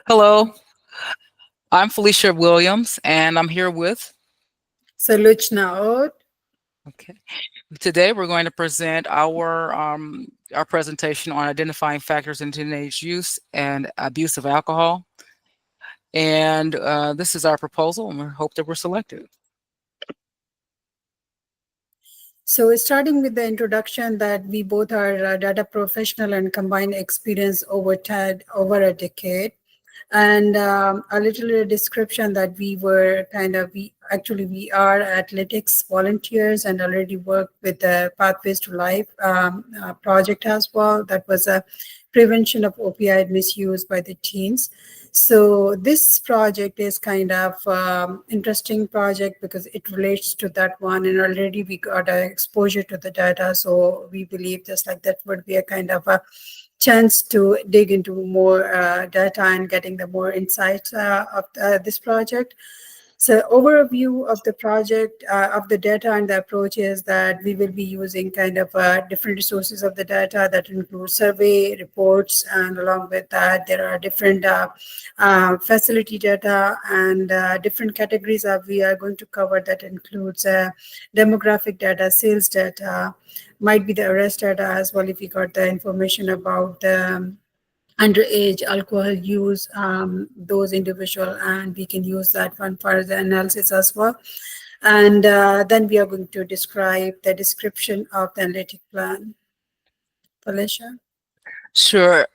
Hello, I'm Felicia Williams, and I'm here with. Soluchna Ode. Okay. Today, we're going to present our presentation on identifying factors in teenage use and abuse of alcohol. And this is our proposal, and we hope that we're selected. So starting with the introduction that we both are data professional and combined experience over a decade. And a little description that we are athletics volunteers and already worked with the Pathways to Life project as well. That was a prevention of opioid misuse by the teens. So this project is kind of interesting project because it relates to that one, and already we got exposure to the data. So we believe just like that would be a kind of a chance to dig into more data and getting the more insights of this project. So overview of the project, of the data and the approach is that we will be using kind of different resources of the data that include survey reports, and along with that there are different facility data and different categories that we are going to cover. That includes demographic data, sales data, might be the arrest data as well if you got the information about the underage alcohol use, those individual, and we can use that one for the analysis as well. And then we are going to describe the description of the analytic plan. Felicia? Sure.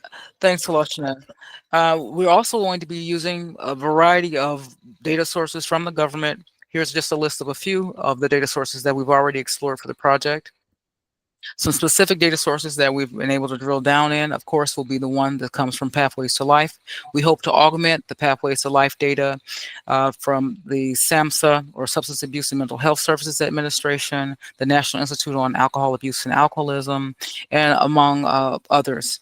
Thanks, Lochna. We're also going to be using a variety of data sources from the government. Here's just a list of a few of the data sources that we've already explored for the project. Some specific data sources that we've been able to drill down in, of course, will be the one that comes from Pathways to Life. We hope to augment the Pathways to Life data from the SAMHSA, or Substance Abuse and Mental Health Services Administration, the National Institute on Alcohol Abuse and Alcoholism, and among others.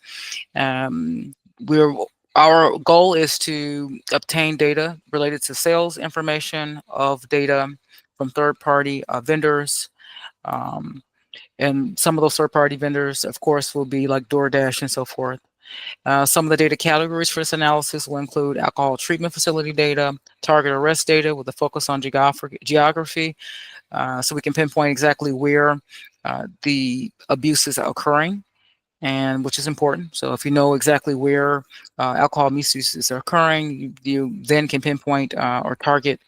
Um, we're Our goal is to obtain data related to sales information of data from third-party vendors. Um, and some of those third-party vendors, of course, will be like DoorDash and so forth. Some of the data categories for this analysis will include alcohol treatment facility data, target arrest data with a focus on geography, so we can pinpoint exactly where the abuse is occurring, and which is important. So if you know exactly where alcohol misuse is occurring, you then can pinpoint or target,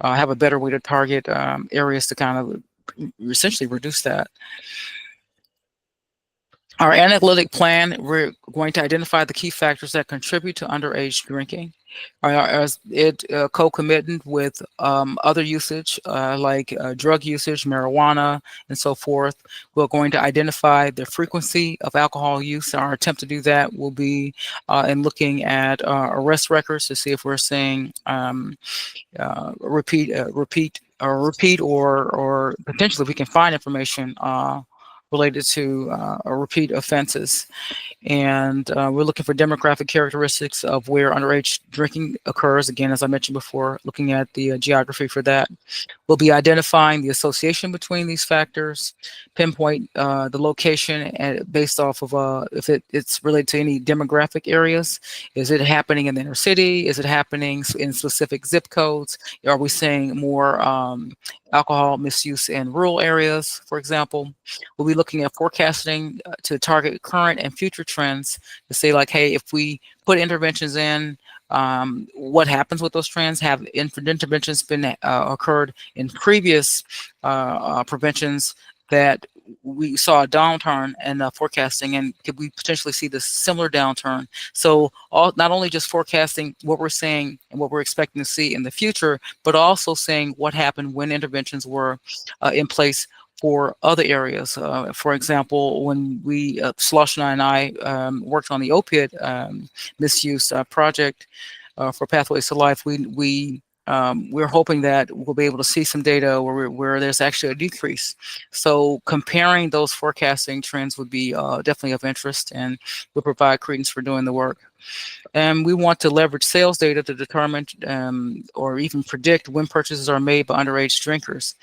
have a better way to target areas to kind of essentially reduce that. Our analytic plan, we're going to identify the key factors that contribute to underage drinking. As it co-committed with other usage like drug usage, marijuana, and so forth. We're going to identify the frequency of alcohol use. Our attempt to do that will be in looking at arrest records to see if we're seeing repeat, or potentially we can find information related to repeat offenses. And we're looking for demographic characteristics of where underage drinking occurs. Again, as I mentioned before, looking at the geography for that. We'll be identifying the association between these factors, pinpoint the location and based off of if it's related to any demographic areas. Is it happening in the inner city? Is it happening in specific zip codes? Are we seeing more alcohol misuse in rural areas, for example? We'll be looking at forecasting to target current and future trends to say like, hey, if we put interventions in, what happens with those trends? Have interventions been occurred in previous preventions that we saw a downturn in forecasting, and could we potentially see this similar downturn? So not only just forecasting what we're seeing and what we're expecting to see in the future, but also saying what happened when interventions were in place for other areas. For example, when we, Sloshna and I, worked on the opiate misuse project for Pathways to Life, we're hoping that we'll be able to see some data where there's actually a decrease. So comparing those forecasting trends would be definitely of interest, and will provide credence for doing the work. And we want to leverage sales data to determine or even predict when purchases are made by underage drinkers,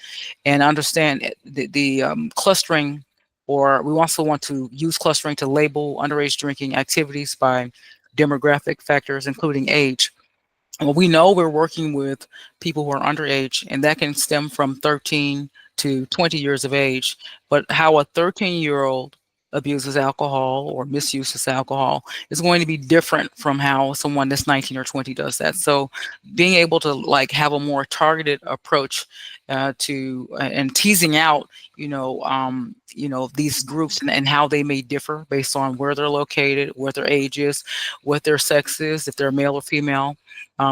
and understand the clustering, or we also want to use clustering to label underage drinking activities by demographic factors, including age. Well, we know we're working with people who are underage, and that can stem from 13 to 20 years of age. But how a 13-year-old abuses alcohol or misuses alcohol is going to be different from how someone that's 19 or 20 does that. So being able to like have a more targeted approach to and teasing out, these groups and how they may differ based on where they're located, what their age is, what their sex is, if they're male or female,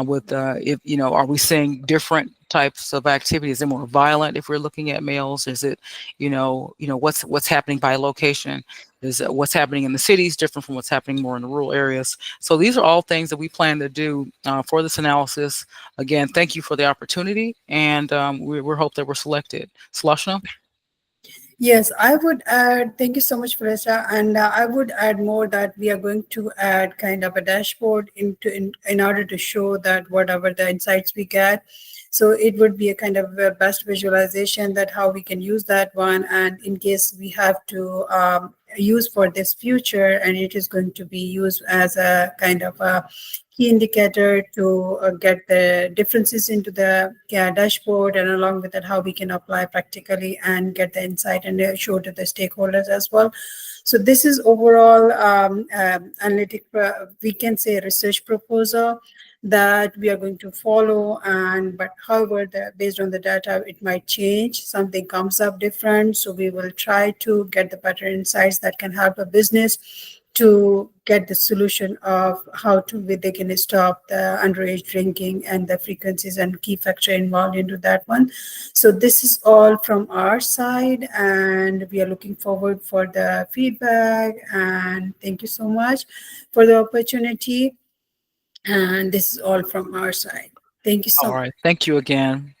with if are we seeing different types of activities? Is it more violent if we're looking at males? Is it what's happening by location? Is what's happening in the cities different from what's happening more in the rural areas? So these are all things that we plan to do for this analysis. Again, thank you for the opportunity, and we hope that we're selected. Sloshna? Yes, I would add, thank you so much, Felicia. And I would add more that we are going to add kind of a dashboard in order to show that whatever the insights we get. So it would be a kind of a best visualization that how we can use that one. And in case we have to use for this future, and it is going to be used as a kind of a key indicator to get the differences into the dashboard, and along with that how we can apply practically and get the insight and show to the stakeholders as well. So this is overall analytic, we can say research proposal that we are going to follow, but however based on the data it might change, something comes up different, so we will try to get the better insights that can help a business to get the solution of how they can stop the underage drinking and the frequencies and key factor involved into that one. So this is all from our side, and we are looking forward for the feedback, and thank you so much for the opportunity. And this is all from our side. Thank you so All much. right. Thank you again.